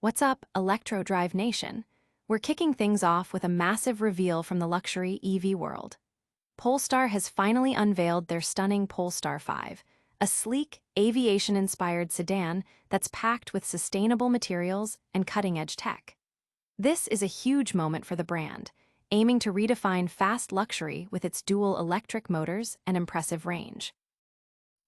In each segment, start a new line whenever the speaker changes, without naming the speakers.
What's up, ElectroDrive Nation? We're kicking things off with a massive reveal from the luxury EV world. Polestar has finally unveiled their stunning Polestar 5, a sleek, aviation-inspired sedan that's packed with sustainable materials and cutting-edge tech. This is a huge moment for the brand, aiming to redefine fast luxury with its dual electric motors and impressive range.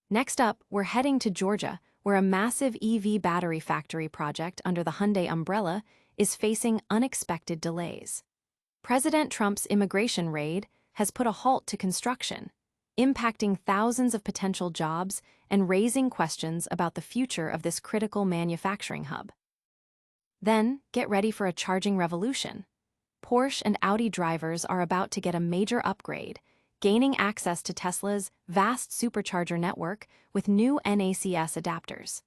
Next up, we're heading to Georgia, where a massive EV battery factory project under the Hyundai umbrella is facing unexpected delays. President Trump's immigration raid has put a halt to construction, impacting thousands of potential jobs and raising questions about the future of this critical manufacturing hub. Then, get ready for a charging revolution. Porsche and Audi drivers are about to get a major upgrade, gaining access to Tesla's vast supercharger network with new NACS adapters.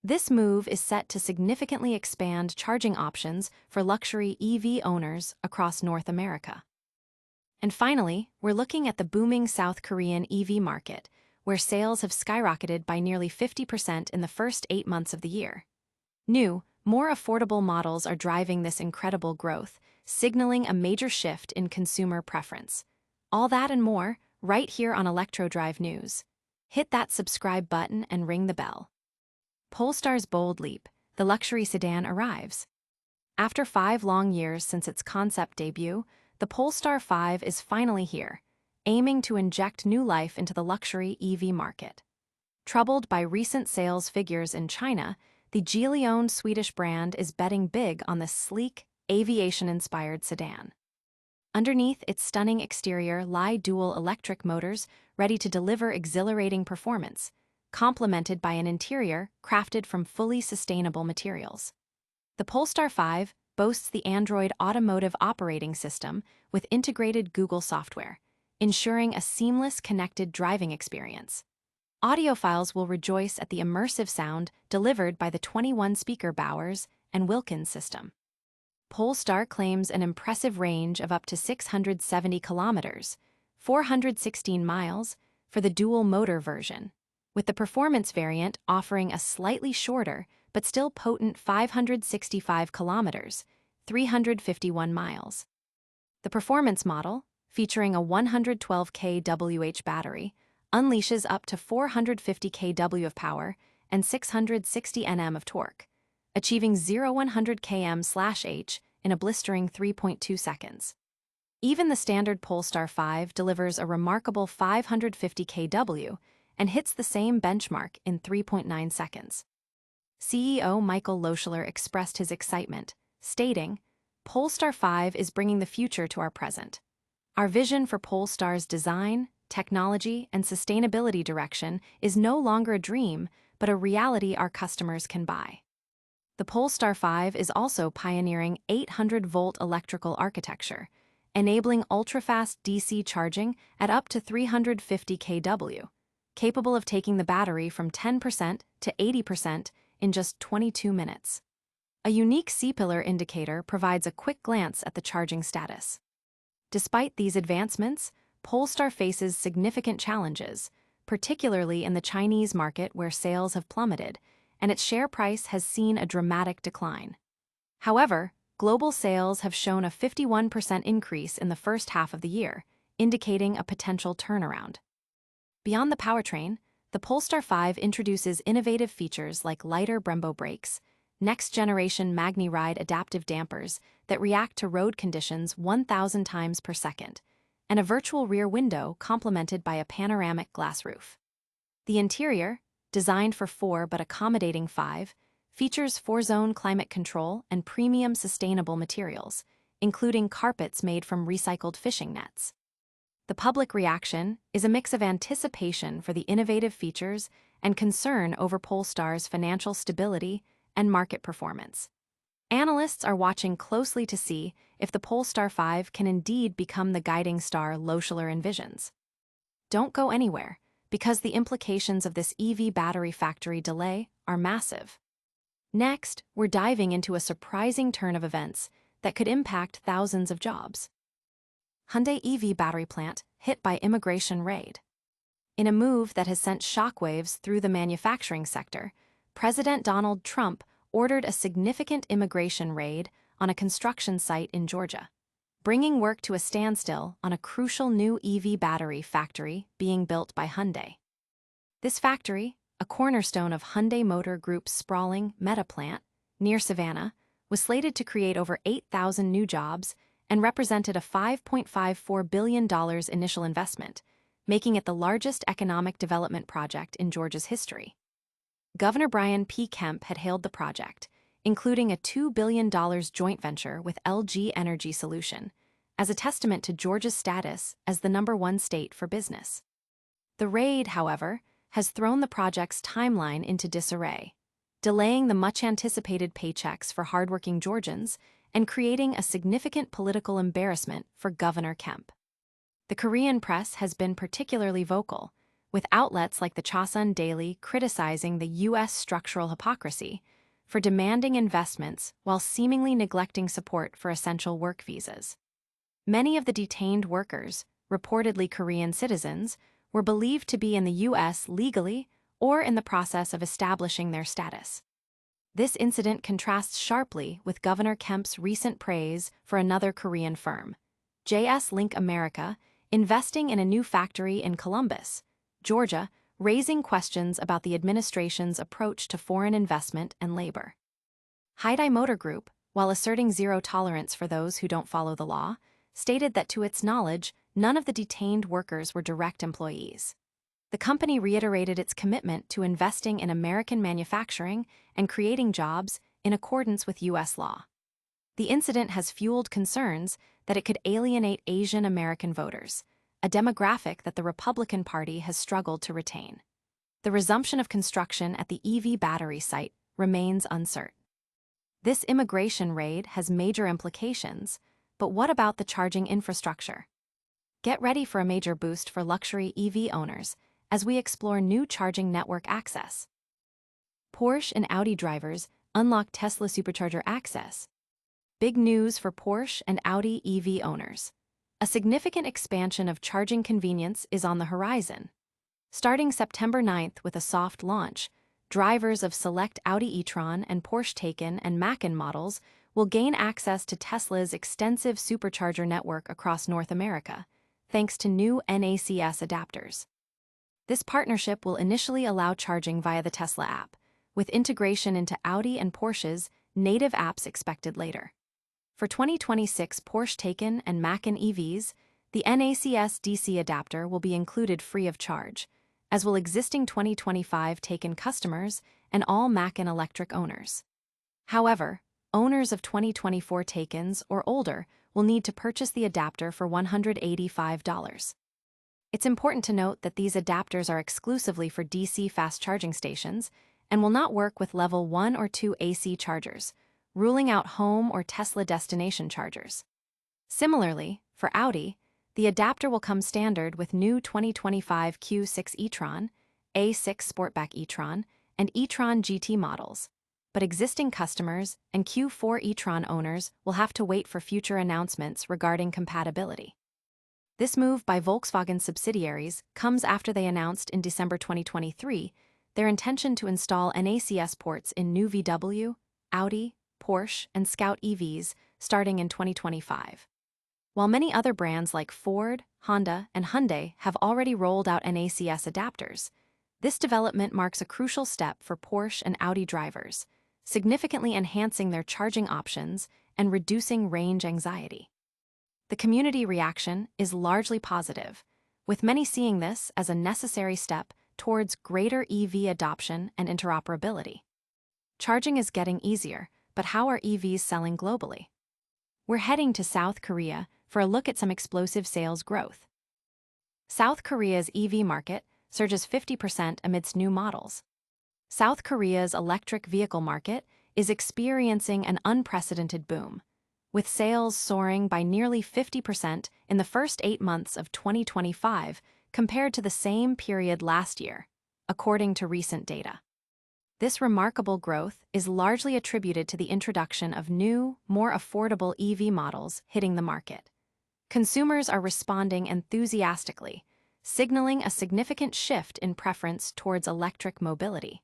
This move is set to significantly expand charging options for luxury EV owners across North America. And finally, we're looking at the booming South Korean EV market, where sales have skyrocketed by nearly 50% in the first 8 months of the year. New, more affordable models are driving this incredible growth, signaling a major shift in consumer preference. All that and more, right here on ElectroDrive News. Hit that subscribe button and ring the bell. Polestar's bold leap, the luxury sedan arrives. After 5 long years since its concept debut, the Polestar 5 is finally here, aiming to inject new life into the luxury EV market. Troubled by recent sales figures in China, the Geely-owned Swedish brand is betting big on this sleek, aviation-inspired sedan. Underneath its stunning exterior lie dual electric motors ready to deliver exhilarating performance, complemented by an interior crafted from fully sustainable materials. The Polestar 5 boasts the Android Automotive operating system with integrated Google software, ensuring a seamless connected driving experience. Audiophiles will rejoice at the immersive sound delivered by the 21-speaker Bowers and Wilkins system. Polestar claims an impressive range of up to 670 kilometers, 416 miles, for the dual-motor version, with the performance variant offering a slightly shorter but still potent 565 kilometers, 351 miles. The performance model, featuring a 112 kWh battery, unleashes up to 450 kW of power and 660 Nm of torque, achieving 0-100 km/h in a blistering 3.2 seconds. Even the standard Polestar 5 delivers a remarkable 550 kW and hits the same benchmark in 3.9 seconds. CEO Michael Loeschler expressed his excitement, stating, "Polestar 5 is bringing the future to our present. Our vision for Polestar's design, technology, and sustainability direction is no longer a dream, but a reality our customers can buy." The Polestar 5 is also pioneering 800-volt electrical architecture, enabling ultra-fast DC charging at up to 350 kW, capable of taking the battery from 10% to 80% in just 22 minutes. A unique C-pillar indicator provides a quick glance at the charging status. Despite these advancements, Polestar faces significant challenges, particularly in the Chinese market where sales have plummeted, and its share price has seen a dramatic decline. However, global sales have shown a 51% increase in the first half of the year, indicating a potential turnaround. Beyond the powertrain, the Polestar 5 introduces innovative features like lighter Brembo brakes, next-generation MagneRide adaptive dampers that react to road conditions 1,000 times per second, and a virtual rear window complemented by a panoramic glass roof. The interior, designed for 4 but accommodating 5, features 4-zone climate control and premium sustainable materials, including carpets made from recycled fishing nets. The public reaction is a mix of anticipation for the innovative features and concern over Polestar's financial stability and market performance. Analysts are watching closely to see if the Polestar 5 can indeed become the guiding star Loeschler envisions. Don't go anywhere, because the implications of this EV battery factory delay are massive. Next, we're diving into a surprising turn of events that could impact thousands of jobs. Hyundai EV battery plant hit by immigration raid. In a move that has sent shockwaves through the manufacturing sector, President Donald Trump ordered a significant immigration raid on a construction site in Georgia, bringing work to a standstill on a crucial new EV battery factory being built by Hyundai. This factory, a cornerstone of Hyundai Motor Group's sprawling Meta plant near Savannah, was slated to create over 8,000 new jobs and represented a $5.54 billion initial investment, making it the largest economic development project in Georgia's history. Governor Brian P. Kemp had hailed the project, including a $2 billion joint venture with LG Energy Solution, as a testament to Georgia's status as the #1 state for business. The raid, however, has thrown the project's timeline into disarray, delaying the much-anticipated paychecks for hardworking Georgians and creating a significant political embarrassment for Governor Kemp. The Korean press has been particularly vocal, with outlets like the Chosun Daily criticizing the U.S. structural hypocrisy for demanding investments while seemingly neglecting support for essential work visas. Many of the detained workers, reportedly Korean citizens, were believed to be in the U.S. legally or in the process of establishing their status. This incident contrasts sharply with Governor Kemp's recent praise for another Korean firm, JS Link America, investing in a new factory in Columbus, Georgia, raising questions about the administration's approach to foreign investment and labor. Hyundai Motor Group, while asserting zero tolerance for those who don't follow the law, stated that to its knowledge, none of the detained workers were direct employees. The company reiterated its commitment to investing in American manufacturing and creating jobs in accordance with U.S. law. The incident has fueled concerns that it could alienate Asian American voters, a demographic that the Republican Party has struggled to retain. The resumption of construction at the EV battery site remains uncertain. This immigration raid has major implications, but what about the charging infrastructure? Get ready for a major boost for luxury EV owners as we explore new charging network access. Porsche and Audi drivers unlock Tesla Supercharger access. Big news for Porsche and Audi EV owners. A significant expansion of charging convenience is on the horizon. Starting September 9th with a soft launch, drivers of select Audi e-tron and Porsche Taycan and Macan models will gain access to Tesla's extensive supercharger network across North America, thanks to new NACS adapters. This partnership will initially allow charging via the Tesla app, with integration into Audi and Porsche's native apps expected later. For 2026 Porsche Taycan and Macan EVs, the NACS DC adapter will be included free of charge, as will existing 2025 Taycan customers and all Macan electric owners. However, owners of 2024 Taycans or older will need to purchase the adapter for $185. It's important to note that these adapters are exclusively for DC fast charging stations and will not work with level 1 or 2 AC chargers, ruling out home or Tesla destination chargers. Similarly, for Audi, the adapter will come standard with new 2025 Q6 e-tron, A6 Sportback e-tron, and e-tron GT models, but existing customers and Q4 e-tron owners will have to wait for future announcements regarding compatibility. This move by Volkswagen subsidiaries comes after they announced in December 2023 their intention to install NACS ports in new VW, Audi, Porsche, and Scout EVs starting in 2025. While many other brands like Ford, Honda, and Hyundai have already rolled out NACS adapters, this development marks a crucial step for Porsche and Audi drivers, significantly enhancing their charging options and reducing range anxiety. The community reaction is largely positive, with many seeing this as a necessary step towards greater EV adoption and interoperability. Charging is getting easier, but how are EVs selling globally? We're heading to South Korea for a look at some explosive sales growth. South Korea's EV market surges 50% amidst new models. South Korea's electric vehicle market is experiencing an unprecedented boom, with sales soaring by nearly 50% in the first 8 months of 2025 compared to the same period last year, according to recent data. This remarkable growth is largely attributed to the introduction of new, more affordable EV models hitting the market. Consumers are responding enthusiastically, signaling a significant shift in preference towards electric mobility.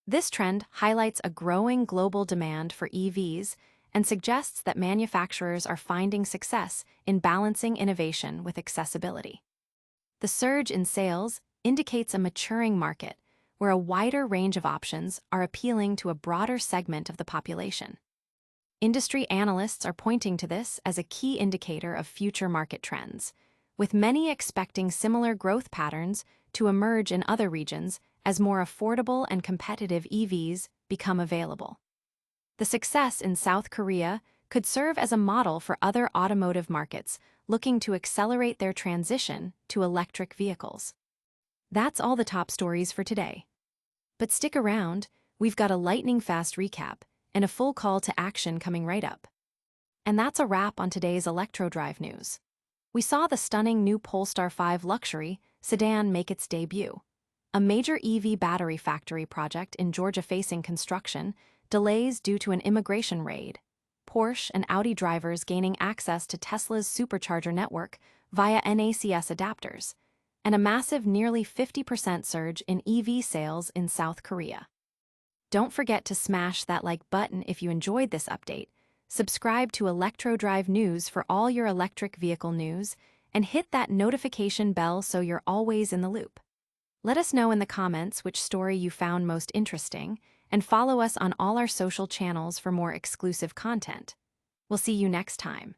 This trend highlights a growing global demand for EVs and suggests that manufacturers are finding success in balancing innovation with accessibility. The surge in sales indicates a maturing market where a wider range of options are appealing to a broader segment of the population. Industry analysts are pointing to this as a key indicator of future market trends, with many expecting similar growth patterns to emerge in other regions as more affordable and competitive EVs become available. The success in South Korea could serve as a model for other automotive markets looking to accelerate their transition to electric vehicles. That's all the top stories for today. But stick around, we've got a lightning-fast recap and a full call to action coming right up. And that's a wrap on today's ElectroDrive news. We saw the stunning new Polestar 5 luxury sedan make its debut. A major EV battery factory project in Georgia facing construction, delays due to an immigration raid, Porsche and Audi drivers gaining access to Tesla's Supercharger network via NACS adapters, and a massive nearly 50% surge in EV sales in South Korea. Don't forget to smash that like button if you enjoyed this update, subscribe to ElectroDrive News for all your electric vehicle news, and hit that notification bell so you're always in the loop. Let us know in the comments which story you found most interesting, and follow us on all our social channels for more exclusive content. We'll see you next time.